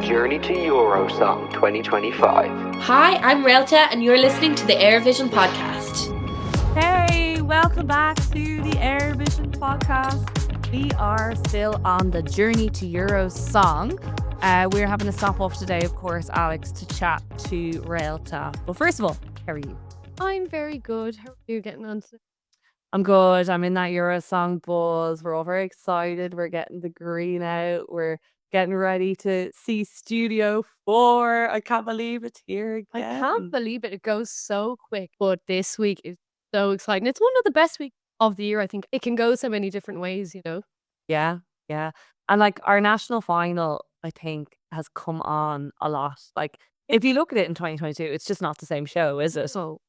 journey to Eurosong 2025. Hi, I'm Reylta, and you're listening to the Eurovision podcast. Hey, welcome back to the Eurovision podcast. We are still on the journey to Eurosong. We're having a stop off today, of course, Alex, to chat to Reylta. But first of all, how are you? I'm very good. How are you getting on today? I'm good. I'm in that Eurosong buzz. We're all very excited. We're getting the green out. We're getting ready to see Studio 4. I can't believe it's here again. I can't believe it. It goes so quick. But this week is so exciting. It's one of the best weeks of the year, I think. It can go so many different ways, you know? Yeah. And like our national final, I think, has come on a lot. Like if you look at it in 2022, it's just not the same show, is it? So,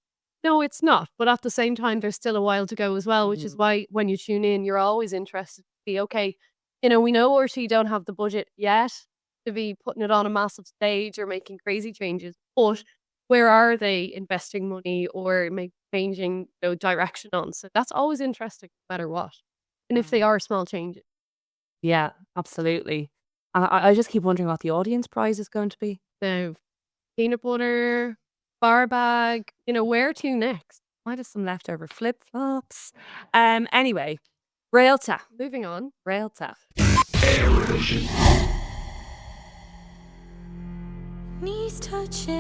no, it's not. But at the same time, there's still a while to go as well, which is why when you tune in, you're always interested to see, okay, you know, we know RT don't have the budget yet to be putting it on a massive stage or making crazy changes, but where are they investing money or changing direction on? So that's always interesting, no matter what. And if they are small changes. Yeah, absolutely. And I just keep wondering what the audience prize is going to be. So peanut butter, bar bag, where to next? Might have some leftover flip-flops. Anyway, Reylta. Moving on. Reylta. Knees touching.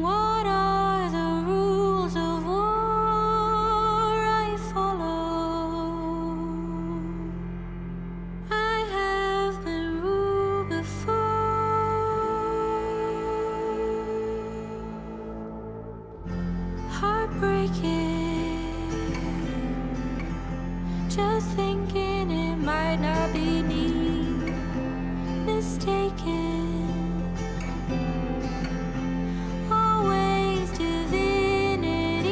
What are the rules of war I follow? I have been ruled before. Heartbreaking. Just thinking it might not be me. Mistaken, always divinity.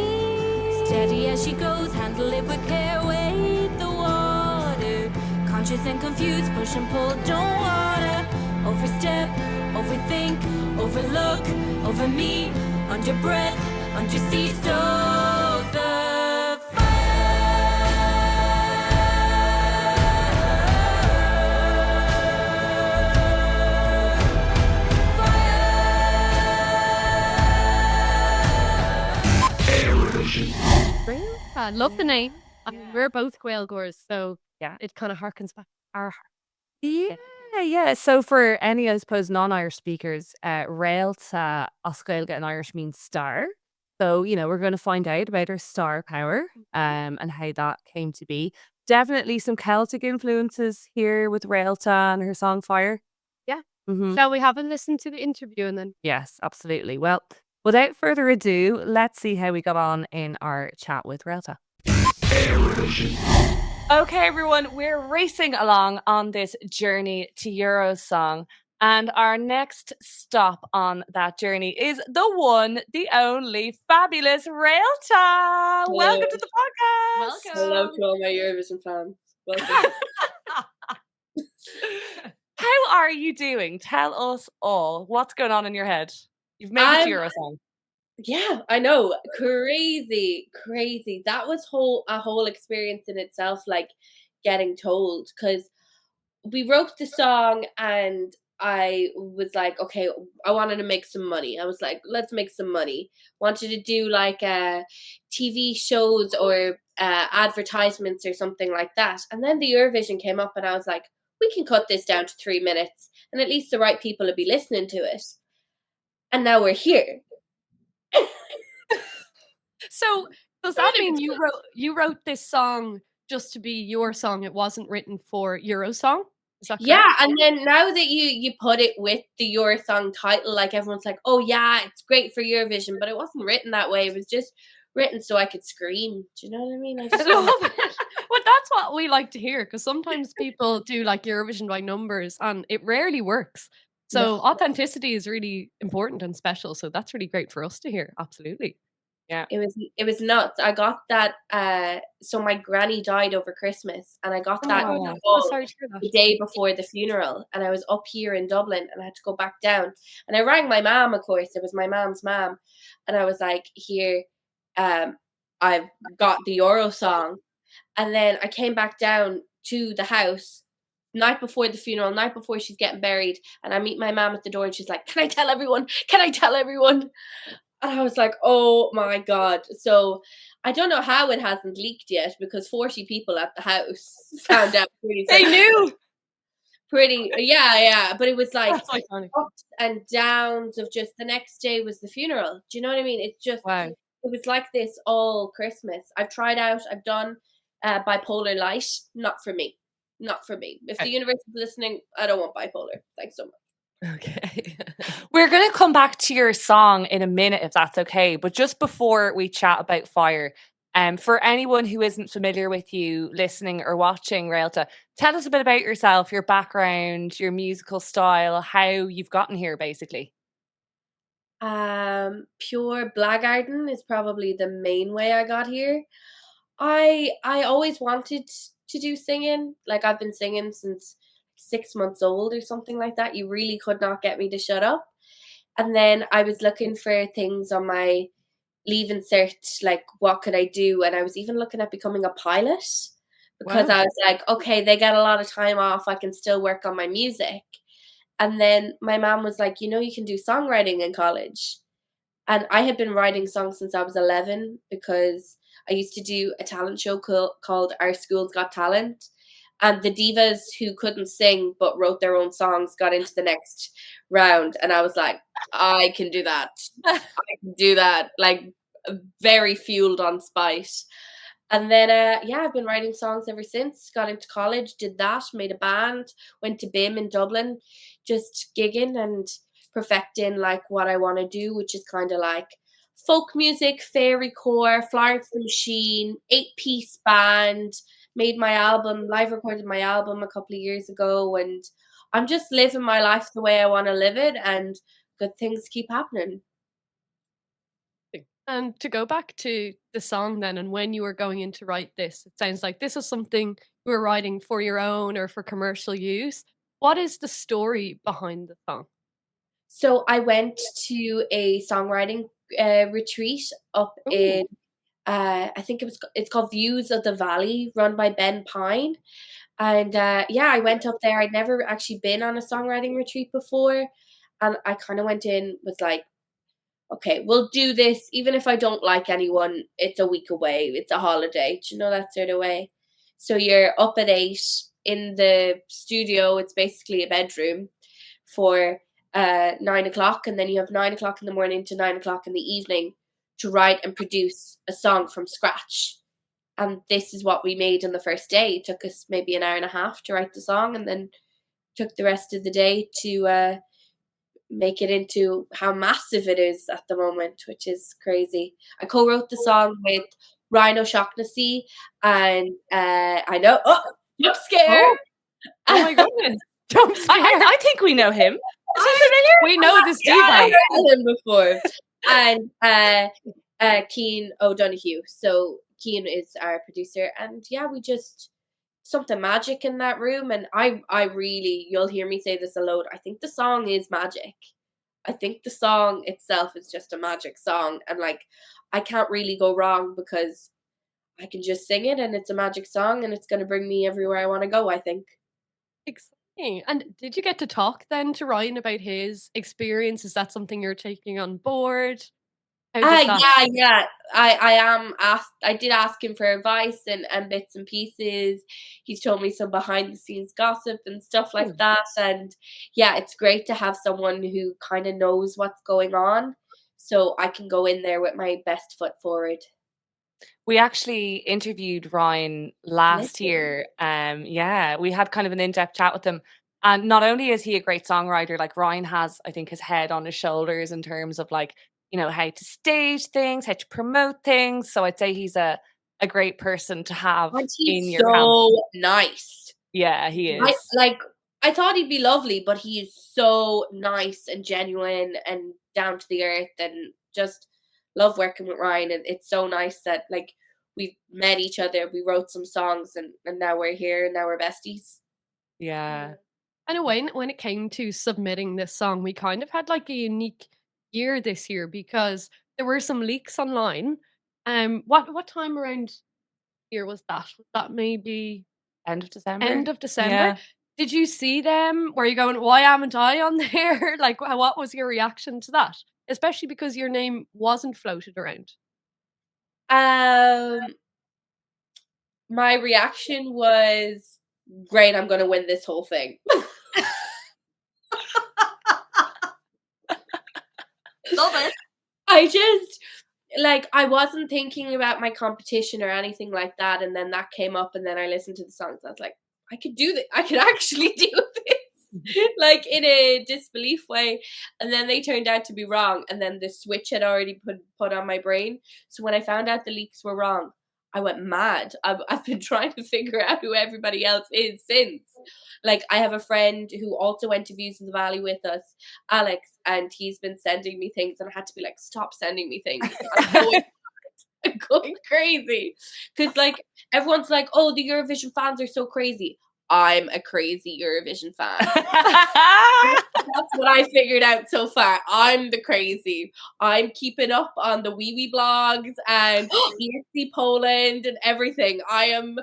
Steady as she goes, handle it with care, wade the water. Conscious and confused, push and pull, don't water. Overstep, overthink, overlook, over me, under breath, under sea, stoke the I love the name. I mean, we're both Gaelgors, so Yeah. it kind of harkens back to our heart. Yeah. So for any, I suppose, non-Irish speakers, Reylta Oscailga in Irish means star. So, we're going to find out about her star power and how that came to be. Definitely some Celtic influences here with Reylta and her song Fire. Yeah. Mhm. Shall we have a listen to the interview and then? Yes, absolutely. Well, without further ado, let's see how we got on in our chat with Reylta. Okay, everyone, we're racing along on this journey to Eurosong. And our next stop on that journey is the one, the only fabulous Reylta. Welcome to the podcast. Hello to all my Eurovision fans. Welcome. How are you doing? Tell us all. What's going on in your head? You've made it to Eurosong. Yeah, I know. Crazy. That was a whole experience in itself, like getting told, because we wrote the song and I was like, okay, I wanted to make some money. I was like, let's make some money. Wanted to do like TV shows or advertisements or something like that. And then the Eurovision came up and I was like, we can cut this down to 3 minutes and at least the right people will be listening to it. And now we're here. So does that mean you wrote this song just to be your song? It wasn't written for Eurosong? Is that correct? Yeah, and then now that you put it with the Eurosong title, like everyone's like, oh yeah, it's great for Eurovision, but it wasn't written that way. It was just written so I could scream. Do you know what I mean? I just love it. Well, that's what we like to hear, because sometimes people do like Eurovision by numbers and it rarely works. So authenticity is really important and special. So that's really great for us to hear. Absolutely. Yeah. It was nuts. I got that so my granny died over Christmas and I got that Sorry to hear that. the day before the funeral, and I was up here in Dublin and I had to go back down. And I rang my mom, of course. It was my mom's mom. And I was like, here, I've got the Eurosong. And then I came back down to the house night before the funeral, night before she's getting buried, and I meet my mom at the door, and she's like, "Can I tell everyone? Can I tell everyone?" And I was like, "Oh my god!" So I don't know how it hasn't leaked yet, because 40 people at the house found out pretty They fast. knew. Yeah. But it was like That's iconic. ups and downs of just the next day was the funeral. Do you know what I mean? It's just Wow. it was like this all Christmas. I've done bipolar light. Not for me. Not for me. If the universe is listening, I don't want bipolar. Thanks so much. Okay. We're going to come back to your song in a minute, if that's okay. But just before we chat about Fire, for anyone who isn't familiar with you listening or watching Reylta, tell us a bit about yourself, your background, your musical style, how you've gotten here, basically. Pure blackguarding is probably the main way I got here. I always wanted to do singing. Like, I've been singing since 6 months old or something like that. You really could not get me to shut up. And then I was looking for things on my leaving cert, like what could I do? And I was even looking at becoming a pilot, because I was like, okay, they get a lot of time off. I can still work on my music. And then my mom was like, you can do songwriting in college. And I had been writing songs since I was 11, because I used to do a talent show called Our School's Got Talent. And the divas who couldn't sing but wrote their own songs got into the next round. And I was like, I can do that. I can do that. Like, very fueled on spite. And then, I've been writing songs ever since. Got into college, did that, made a band, went to BIM in Dublin, just gigging and perfecting like what I want to do, which is kind of like folk music, fairy core, Florence and the Machine, 8-piece band. Made my album, live recorded my album a couple of years ago, and I'm just living my life the way I want to live it, and good things keep happening. And to go back to the song then, and when you were going in to write this, it sounds like this is something you were writing for your own or for commercial use. What is the story behind the song? So I went to a songwriting retreat up in, I think it's called Views of the Valley, run by Ben Pine. And I went up there. I'd never actually been on a songwriting retreat before. And I kind of went in, was like, okay, we'll do this. Even if I don't like anyone, it's a week away. It's a holiday. Do you know, that sort of way? So you're up at 8 in the studio. It's basically a bedroom for 9 o'clock. And then you have 9 o'clock in the morning to 9 o'clock in the evening to write and produce a song from scratch. And this is what we made on the first day. It took us maybe an hour and a half to write the song, and then took the rest of the day to make it into how massive it is at the moment, which is crazy. I co-wrote the song with Ryan O'Shaughnessy, and I know, I'm scared. Oh my goodness. I think we know him. Is he familiar? We know this diva. I've heard him before. And Cian O'Donoghue. So Cian is our producer, and we just something magic in that room. And I really, you'll hear me say this a lot, I think the song is magic. I think the song itself is just a magic song, and like I can't really go wrong, because I can just sing it and it's a magic song, and it's going to bring me everywhere I want to go, I think. Exciting. And did you get to talk then to Ryan about his experience? Is that something you're taking on board? I am asked. I did ask him for advice and bits and pieces. He's told me some behind the scenes gossip and stuff like that. And it's great to have someone who kind of knows what's going on, so I can go in there with my best foot forward. We actually interviewed Ryan last year. We had kind of an in-depth chat with him. And not only is he a great songwriter, like Ryan has, I think, his head on his shoulders in terms of like, how to stage things, how to promote things. So I'd say he's a great person to have in your camp. So nice. Yeah, he is. I thought he'd be lovely, but he is so nice and genuine and down to the earth, and just love working with Ryan. And it's so nice that like we've met each other, we wrote some songs, and now we're here, and now we're besties. Yeah. And when it came to submitting this song, we kind of had like a unique year this year, because there were some leaks online. What time around here was that? Was that maybe end of December? End of December. Yeah. Did you see them? Were you going, why haven't I on there? Like, what was your reaction to that? Especially because your name wasn't floated around. Um, my reaction was, great, I'm gonna win this whole thing. Love it. I just I wasn't thinking about my competition or anything like that, and then that came up, and then I listened to the songs. I was like, I could do this. I could actually do this, in a disbelief way. And then they turned out to be wrong, and then the switch had already put on my brain. So when I found out the leaks were wrong, I went mad. I've been trying to figure out who everybody else is since. I have a friend who also went to Views in the Valley with us, Alex, and he's been sending me things, and I had to be like, stop sending me things. I'm going crazy. Because everyone's like, oh, the Eurovision fans are so crazy. I'm a crazy Eurovision fan. That's what I figured out so far. I'm the crazy. I'm keeping up on the wee blogs and ESC Poland and everything. I am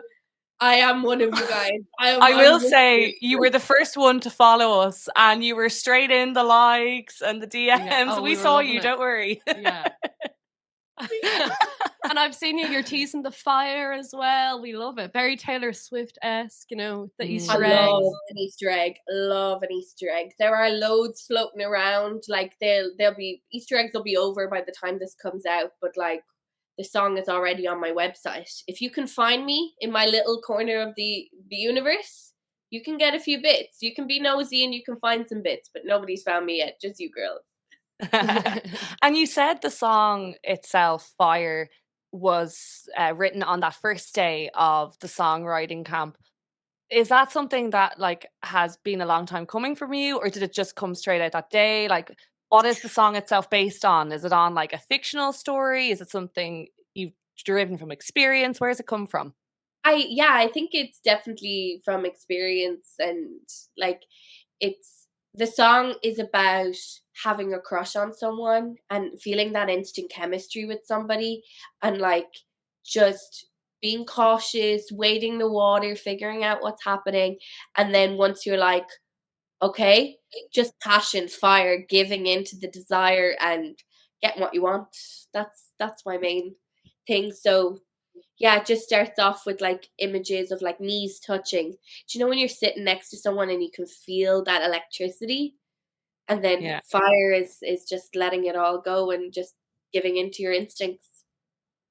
one of you guys. I will say you were the first one to follow us, and you were straight in the likes and the DMs. Yeah. Oh, we were saw loving you, it. don't worry. Yeah. And I've seen you're teasing the fire as well. We love it. Very Taylor Swift-esque, the I Easter eggs. love an Easter egg. Love an Easter egg. There are loads floating around. They'll be Easter eggs will be over by the time this comes out, but the song is already on my website. If you can find me in my little corner of the universe, you can get a few bits. You can be nosy and you can find some bits, but nobody's found me yet. Just you girls. And you said the song itself, Fire, was written on that first day of the songwriting camp. Is that something that has been a long time coming from you, or did it just come straight out that day? What is the song itself based on? Is it on a fictional story? Is it something you've driven from experience? Where does it come from? I think it's definitely from experience, and the song is about having a crush on someone and feeling that instant chemistry with somebody, and just being cautious, wading the water, figuring out what's happening, and then once you're okay, just passion, fire, giving into the desire and getting what you want. That's my main thing. So yeah, it just starts off with images of knees touching. Do you know when you're sitting next to someone and you can feel that electricity? And then fire is just letting it all go and just giving into your instincts.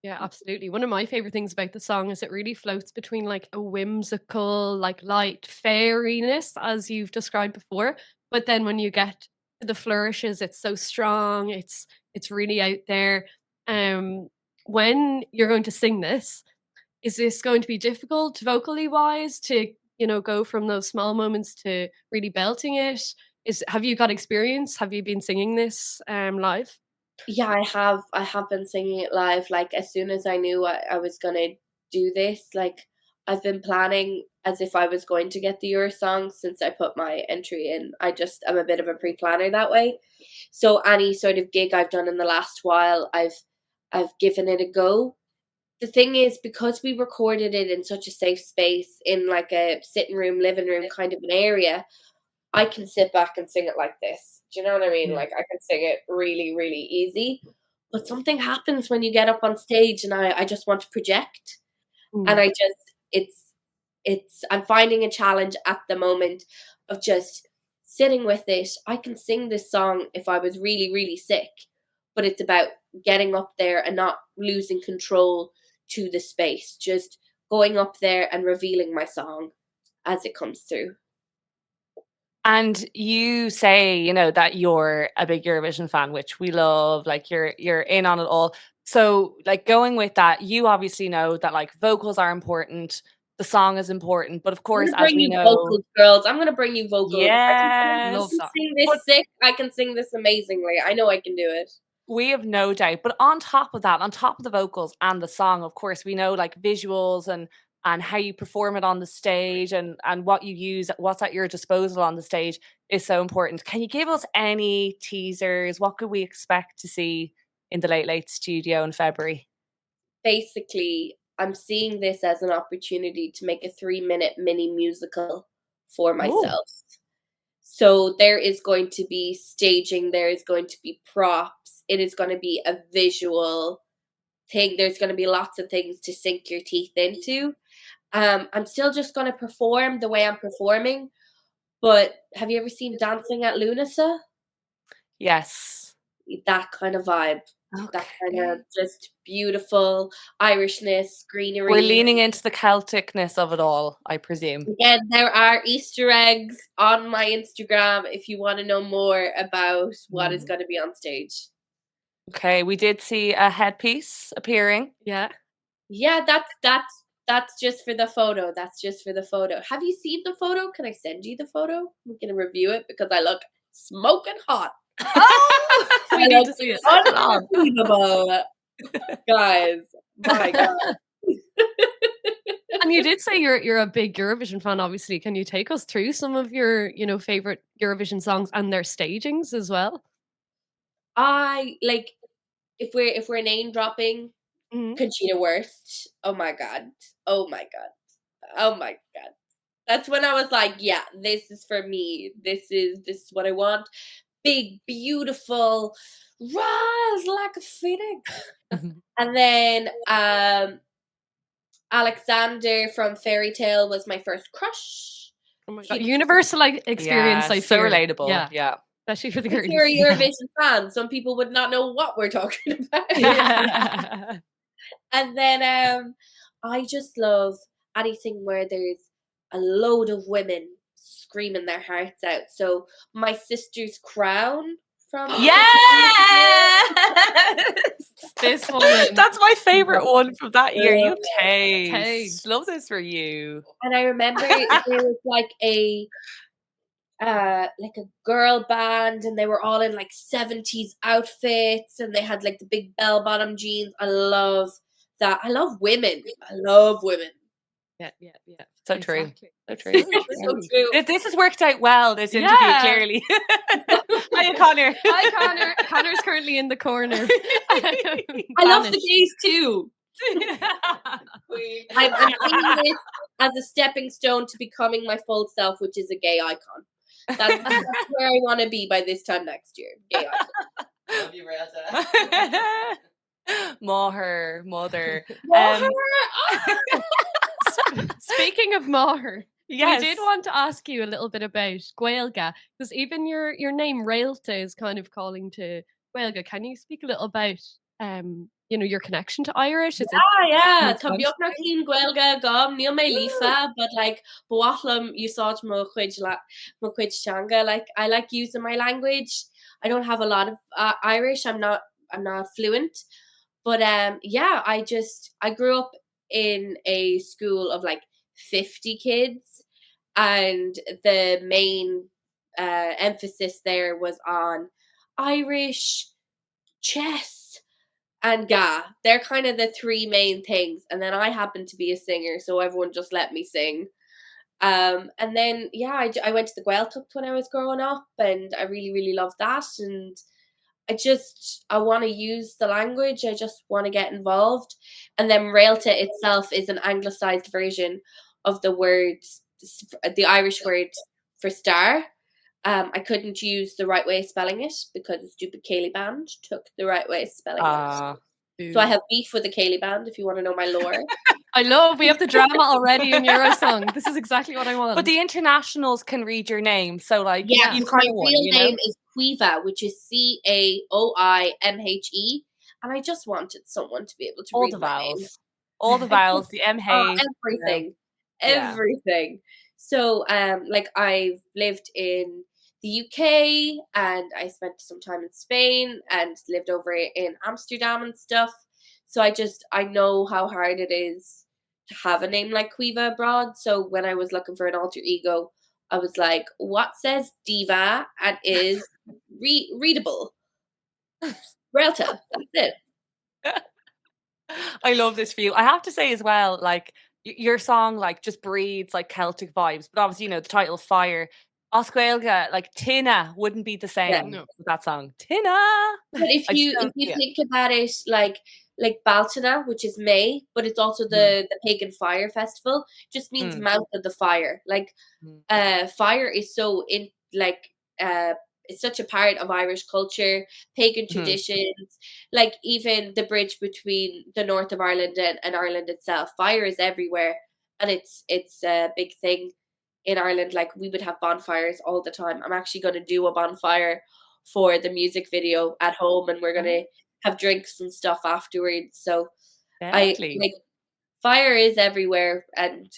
Yeah, absolutely. One of my favorite things about the song is it really floats between a whimsical, light fairiness, as you've described before. But then when you get to the flourishes, it's so strong. It's really out there. When you're going to sing this, is this going to be difficult vocally wise to, go from those small moments to really belting it? Have you got experience? Have you been singing this live? Yeah, I have been singing it live. As soon as I knew I was gonna do this, I've been planning as if I was going to get the Eurosong since I put my entry in. I'm a bit of a pre-planner that way. So any sort of gig I've done in the last while, I've given it a go. The thing is, because we recorded it in such a safe space in a sitting room, living room kind of an area, I can sit back and sing it like this. Do you know what I mean? I can sing it really, really easy. But something happens when you get up on stage, and I just want to project. And I'm finding a challenge at the moment of just sitting with it. I can sing this song if I was really, really sick, but it's about getting up there and not losing control to the space, just going up there and revealing my song as it comes through. And you say, that you're a big Eurovision fan, which we love, you're in on it all. So going with that, you obviously know that vocals are important, the song is important, but of course, as we know, vocals, girls. I'm gonna bring you vocals. Yes. I can sing this sick. I can sing this amazingly. I know I can do it. We have no doubt. But on top of that, on top of the vocals and the song, of course, we know visuals and how you perform it on the stage and what you use, what's at your disposal on the stage is so important. Can you give us any teasers? What could we expect to see in the Late Late studio in February? Basically, I'm seeing this as an opportunity to make a 3-minute mini musical for myself. So there is going to be staging, there is going to be props, it is going to be a visual thing. There's going to be lots of things to sink your teeth into. I'm still just going to perform the way I'm performing. But have you ever seen Dancing at Lunasa? Yes. That kind of vibe. That kind of just beautiful Irishness, greenery. We're leaning into the Celticness of it all, I presume. Again, there are Easter eggs on my Instagram if you want to know more about what is going to be on stage. Okay, we did see a headpiece appearing. Yeah. Yeah, that's just for the photo. That's just for the photo. Have you seen the photo? Can I send you the photo? We can review it because I look smoking hot. Oh, we need to see it. Unbelievable. Guys, my God. And you did say you're a big Eurovision fan, obviously. Can you take us through some of your, favorite Eurovision songs and their stagings as well? I like if we're name dropping Conchita Wurst. Oh my God. That's when I was like, yeah, this is for me. This is what I want. Big, beautiful, rise like a phoenix. And then Alexander from Fairy Tale was my first crush. Oh my God. Universal experience, I so fear. relatable. Yeah. Especially for the If girls. you're a Eurovision fan, some people would not know what we're talking about. Yeah. And then I just love anything where there's a load of women screaming their hearts out. So My Sister's Crown from this one. That's my favorite one from that year. You taste. Love this for you. And I remember there was like a girl band, and they were all in like 70s outfits, and they had like the big bell bottom jeans. I love that. I love women. Yeah. So true. So true. So true. This has worked out well, this interview, clearly. Hiya, Conor. Hi, Conor. Conor's currently in the corner. I love the gays too. I'm thinking this as a stepping stone to becoming my full self, which is a gay icon. That's where I want to be by this time next year. Gay icon. Love you, Reylta. Maher, mother. Speaking of Maher, yes. we did want to ask you a little bit about Gaeilge, because even your name Reylta is kind of calling to Gaeilge. Can you speak a little about your connection to Irish? Is yeah. Tá beognach lín Gaeilge gom níl mé lífa, but like buachlam you saw mo chuid teanga. Like I like using my language. I don't have a lot of Irish. I'm not fluent, but I grew up in a school of like 50 kids, and the main emphasis there was on Irish, chess, and Ga. They're kind of the three main things. And then I happen to be a singer, so everyone just let me sing. And then I went to the Reylta when I was growing up, and I really, really loved that. And I want to use the language. I just want to get involved. And then Reylta itself is an anglicized version of the Irish word for star. I couldn't use the right way of spelling it because the stupid Cayley band took the right way of spelling it. So I have beef with the Cayley band, if you want to know my lore. we have the drama already in Eurosong. This is exactly what I want. But the internationals can read your name, so like my real name is Caoimhe, which is Caoimhe, and I just wanted someone to be able to all read the my vowels, name. all the vowels, the everything. So I've lived in the UK, and I spent some time in Spain and lived over in Amsterdam and stuff. So I know how hard it is to have a name like Caoimhe abroad. So when I was looking for an alter ego, I was like, what says diva and is readable? Relta. That's it. I love this for you. I have to say as well, like your song like just breathes like Celtic vibes, but obviously the title Fire. Os Gaeilge, like Tina wouldn't be the same with that song. Tina. But if you think about it, like like Baltana, which is May, but it's also the pagan fire festival. Just means Mm. mouth of the fire. Like Mm. fire is so in like it's such a part of Irish culture, pagan Mhm. traditions, like even the bridge between the north of Ireland and Ireland itself. Fire is everywhere, and it's a big thing in Ireland. Like we would have bonfires all the time. I'm actually going to do a bonfire for the music video at home, and we're going to have drinks and stuff afterwards. So I Deadly. like fire is everywhere, and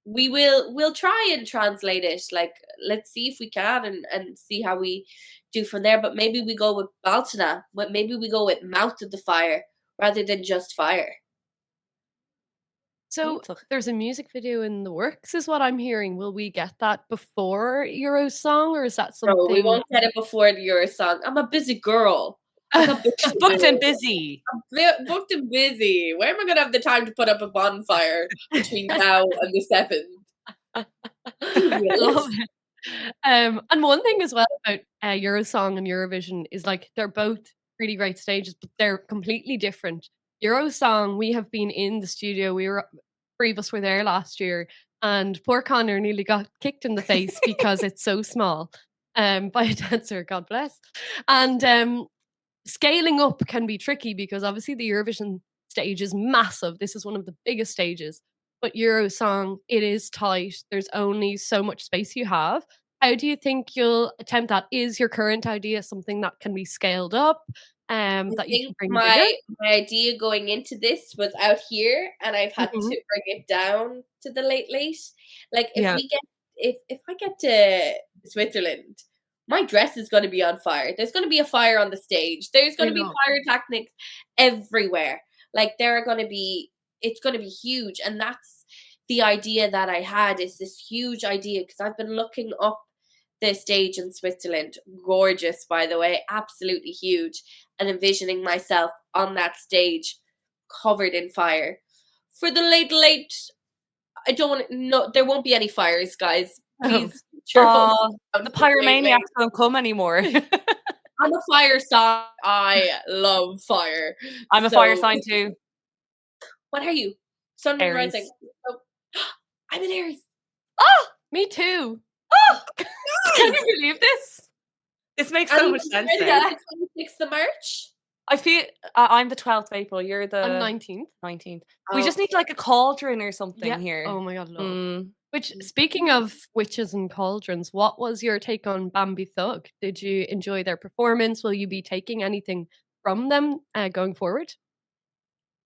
we'll try and translate it. Like let's see if we can and see how we do from there. But maybe we go with Baltana, but maybe we go with mouth of the fire rather than just fire. So Beautiful. there's a music video in the works, is what I'm hearing. Will we get that before Eurosong, or is that No, we something? won't get it before the Eurosong. I'm a busy girl. I got books She's to booked and do. busy. I'm booked and busy. Where am I gonna have the time to put up a bonfire between now and the 7th? I love it. And one thing as well about Eurosong and Eurovision is like they're both really great stages, but they're completely different. Eurosong, we have been in the studio. Three of us were there last year, and poor Conor nearly got kicked in the face because it's so small. By a dancer, God bless. And scaling up can be tricky because obviously the Eurovision stage is massive. This is one of the biggest stages. But Eurosong, it is tight. There's only so much space you have. How do you think you'll attempt that? Is your current idea something that can be scaled up? I That you can think bring bigger? my idea going into this was out here, and I've had Mhm. to bring it down to the late. Like Yeah. if I get to Switzerland, my dress is going to be on fire. There's going to be a fire on the stage. There's going to be know. pyrotechnics everywhere. Like there are going to be, it's going to be huge, and that's the idea that I had. Is this huge idea because I've been looking up the stage in Switzerland, gorgeous by the way, absolutely huge, and envisioning myself on that stage covered in fire. For the late, I don't want no, there won't be any fires, guys. Please, The pyromaniacs don't come anymore. I'm a fire sign. I love fire. I'm a fire sign too. What are you? Sun, moon, Aries. rising. Oh, I'm an Aries. Me too. Can you believe this? This makes so much sense. The Now. 26th of March. I feel I'm the 12th of April. You're the And 19th. 19th. We just need like a cauldron or something here. Oh my God, love. Mm. Which, speaking of witches and cauldrons, what was your take on Bambi Thug? Did you enjoy their performance? Will you be taking anything from them going forward?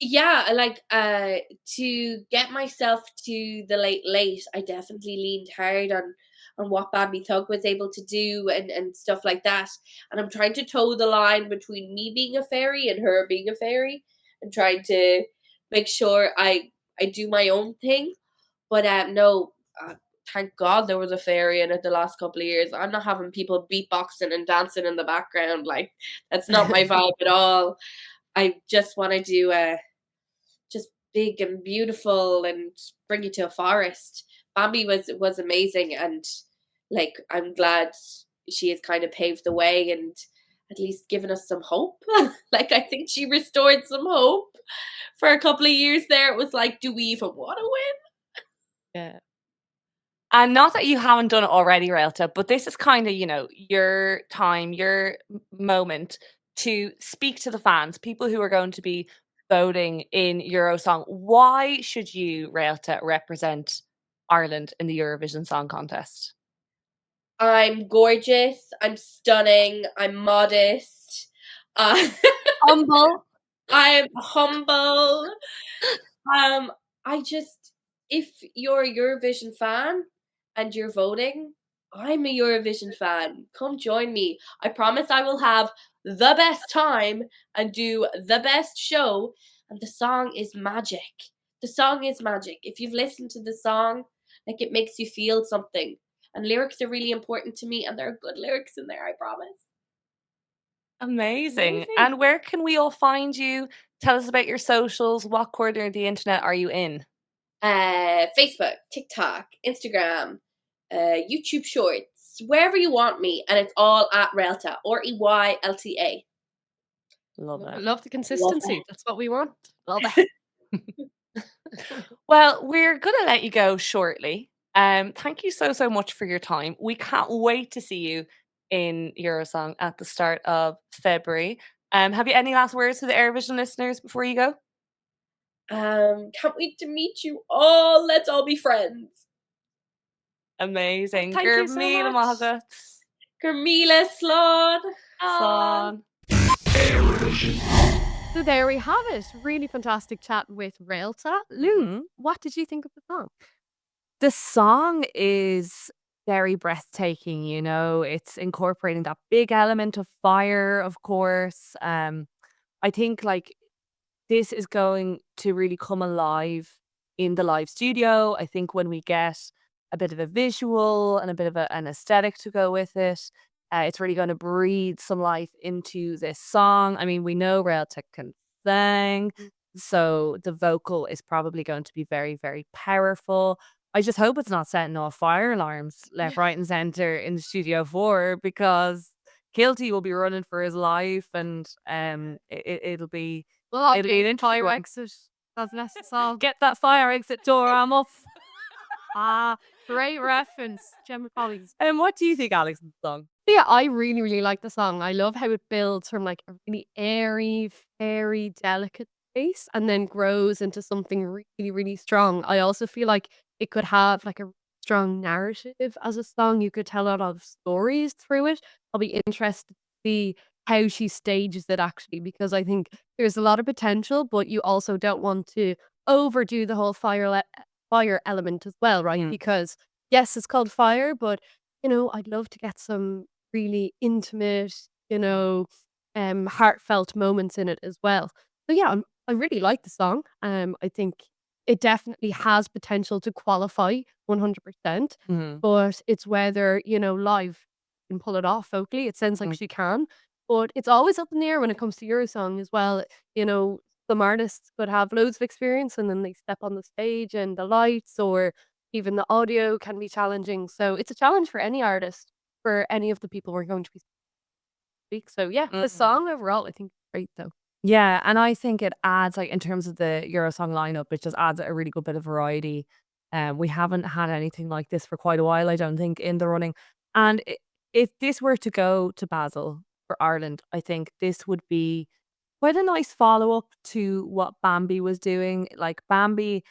Yeah, like to get myself to the late, I definitely leaned hard on what Bambi Thug was able to do and stuff like that. And I'm trying to toe the line between me being a fairy and her being a fairy, and trying to make sure I do my own thing. But no, thank God there was a fairy in it the last couple of years. I'm not having people beatboxing and dancing in the background. Like that's not my vibe at all. I just want to do just big and beautiful and bring you to a forest. Bambi was amazing, and like I'm glad she has kind of paved the way and at least given us some hope. Like I think she restored some hope for a couple of years there. It was like, do we even want to win? Yeah. And not that you haven't done it already, Relta, but this is kind of, your time, your moment to speak to the fans, people who are going to be voting in Eurosong. Why should you, Relta, represent Ireland in the Eurovision Song Contest? I'm gorgeous. I'm stunning. I'm modest. Humble. I'm humble. If you're a Eurovision fan and you're voting, I'm a Eurovision fan. Come join me. I promise I will have the best time and do the best show. And the song is magic. The song is magic. If you've listened to the song, like it makes you feel something. And lyrics are really important to me, and there are good lyrics in there, I promise. Amazing. And where can we all find you? Tell us about your socials. What corner of the internet are you in? Facebook, TikTok, Instagram, YouTube Shorts, wherever you want me, and it's all at Reylta, or EYLTA. Love I it. love the Love consistency. it. That's what we want. Love it. Well, we're going to let you go shortly. Thank you so much for your time. We can't wait to see you in Eurosong at the start of February. Have you any last words to the Eurovision listeners before you go? Can't wait to meet you all. Let's all be friends. Amazing. Thank you so Gurmíle much. magadh. Gurmíle slán. Slán. So there we have it. Really fantastic chat with Relta. Lou, what did you think of the song? The song is very breathtaking, you know. It's incorporating that big element of fire, of course. I think like this is going to really come alive in the live studio. I think when we get a bit of a visual and a bit of an aesthetic to go with it, it's really going to breathe some life into this song. I mean, we know Reylta can sing, so the vocal is probably going to be very, very powerful. I just hope it's not setting off fire alarms left, right, and center in Studio 4 because Kilty will be running for his life, and it'll be Well, it'll be an interesting fire one. exit. That's less song. Get that fire exit door, I'm off. Great reference. Gemma Collins. And what do you think, Alex, of the song? Yeah, I really, really like the song. I love how it builds from like a really airy, fairy, delicate space and then grows into something really, really strong. I also feel like it could have like a strong narrative as a song. You could tell a lot of stories through it. I'll be interested to see how she stages it actually, because I think there's a lot of potential, but you also don't want to overdo the whole fire element as well, right? Mm. Because yes, it's called fire, but I'd love to get some really intimate, heartfelt moments in it as well. So yeah, I really like the song. I think it definitely has potential to qualify 100%, Mhm. but it's whether, live can pull it off vocally. It sounds like Mm. she can, but it's always up in the air when it comes to Eurosong as well. Some artists could have loads of experience and then they step on the stage and the lights or even the audio can be challenging. So it's a challenge for any artist, for any of the people we're going to be speak. So yeah, the song overall I think is great though. Yeah, and I think it adds, like, in terms of the Eurosong lineup, it just adds a really good bit of variety. We haven't had anything like this for quite a while, I don't think, in the running. And if this were to go to Basel for Ireland, I think this would be quite a nice follow up to what Bambi was doing. Like Bambi,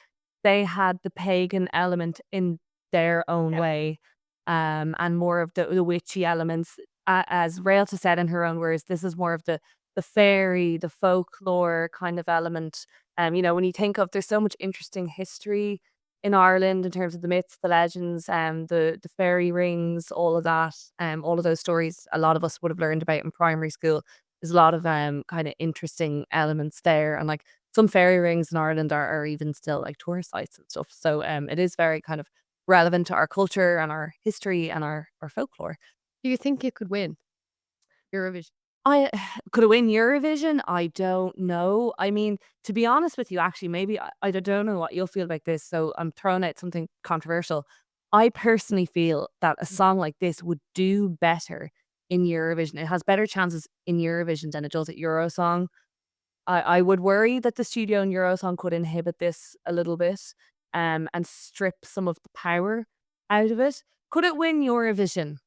they had the pagan element in their own way, and more of the witchy elements. As Reylta said in her own words, this is more of the fairy, the folklore kind of element. When you think of there's so much interesting history in Ireland in terms of the myths, the legends, the fairy rings, all of that, all of those stories a lot of us would have learned about in primary school. There's a lot of kind of interesting elements there. And like some fairy rings in Ireland are even still like tourist sites and stuff. So it is very kind of relevant to our culture and our history and our folklore. Do you think it could win Eurovision? I could it win Eurovision? I don't know. I mean, to be honest with you, actually, maybe I don't know what you'll feel about this. So I'm throwing out something controversial. I personally feel that a song like this would do better in Eurovision. It has better chances in Eurovision than it does at Eurosong. I would worry that the studio in Eurosong could inhibit this a little bit, and strip some of the power out of it. Could it win Eurovision?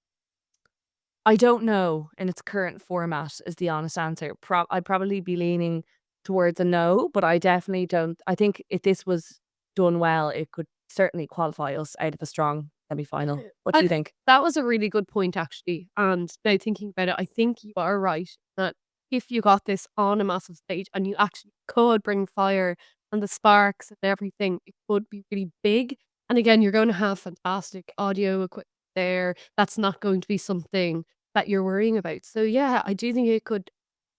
I don't know in its current format is the honest answer. I'd probably be leaning towards a no, but I definitely don't. I think if this was done well, it could certainly qualify us out of a strong semi-final. What do you think? That was a really good point, actually. And now thinking about it, I think you are right that if you got this on a massive stage and you actually could bring fire and the sparks and everything, it could be really big. And again, you're going to have fantastic audio equipment there. That's not going to be something that you're worrying about. So yeah, I do think it could,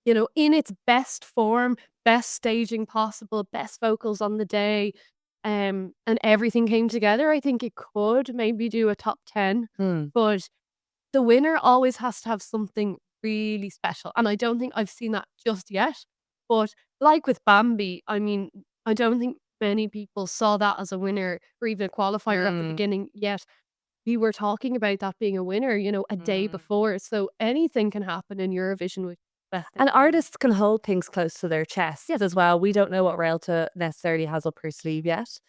in its best form, best staging possible, best vocals on the day, and everything came together, I think it could maybe do a top 10. But the winner always has to have something really special. And I don't think I've seen that just yet. But like with Bambi, I mean, I don't think many people saw that as a winner or even a qualifier at the beginning yet. We were talking about that being a winner, a day before. So anything can happen in Eurovision with And artists can hold things close to their chests as well. We don't know what Relta necessarily has up her sleeve yet,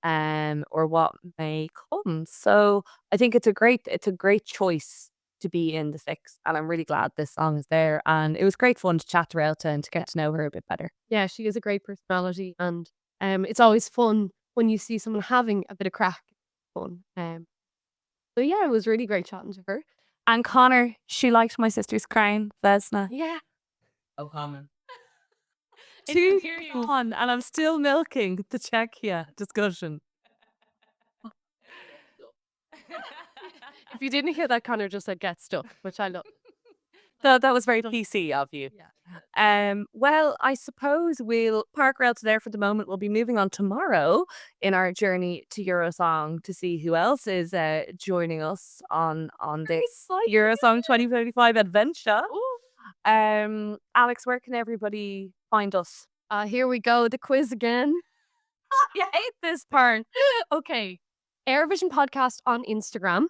or what may come. So I think it's a great choice to be in the six, and I'm really glad this song is there. And it was great fun to chat to Relta and to get to know her a bit better. Yeah, she is a great personality, and it's always fun when you see someone having a bit of crack. Fun. So yeah, it was really great chatting to her. And Conor, she liked my sister's crown, Vesna. Yeah. Oh, common. Too on, and I'm still milking the Czechia discussion. If you didn't hear that, Conor just said get stuck, which I love. So that was very PC of you. Well, I suppose we'll park Relta there for the moment. We'll be moving on tomorrow in our journey to Eurosong to see who else is joining us on this Eurosong 2025 adventure. Alex, where can everybody find us? Here we go, the quiz again. You hate this part. Okay. Eurovision Podcast on Instagram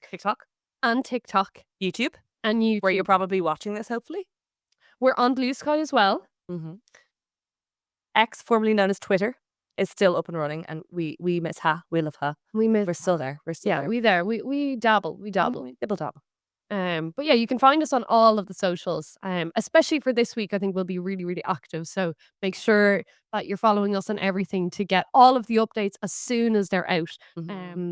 TikTok, and TikTok YouTube, and YouTube. where you're probably watching this, hopefully. We're on Blue Sky as well. Mm-hmm. X, formerly known as Twitter, is still up and running, and we miss her. We love her. We're still there. We're still there. We dabble. We dabble. Dibble dabble. But yeah, you can find us on all of the socials. Especially for this week, I think we'll be really, really active. So make sure that you're following us on everything to get all of the updates as soon as they're out.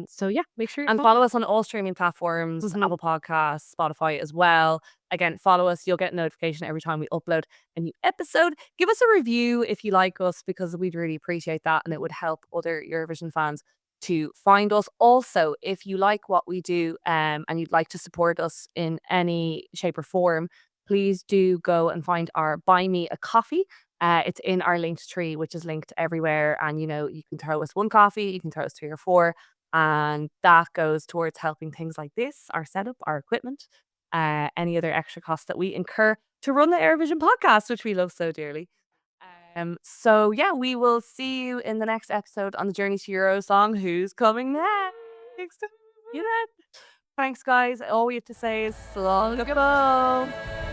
So yeah, make sure and follow us on all streaming platforms, Apple Podcasts, Spotify as well. Again, follow us. You'll get notification every time we upload a new episode. Give us a review if you like us, because we'd really appreciate that, and it would help other Eurovision fans to find us. Also, if you like what we do and you'd like to support us in any shape or form, please do go and find our Buy Me a Coffee. It's in our linked tree, which is linked everywhere. And, you can throw us one coffee, you can throw us 3 or 4. And that goes towards helping things like this, our setup, our equipment, any other extra costs that we incur to run the Eurovision podcast, which we love so dearly. So yeah, we will see you in the next episode on the journey to Eurosong. Who's coming next? Thanks, guys. All we have to say is slán go.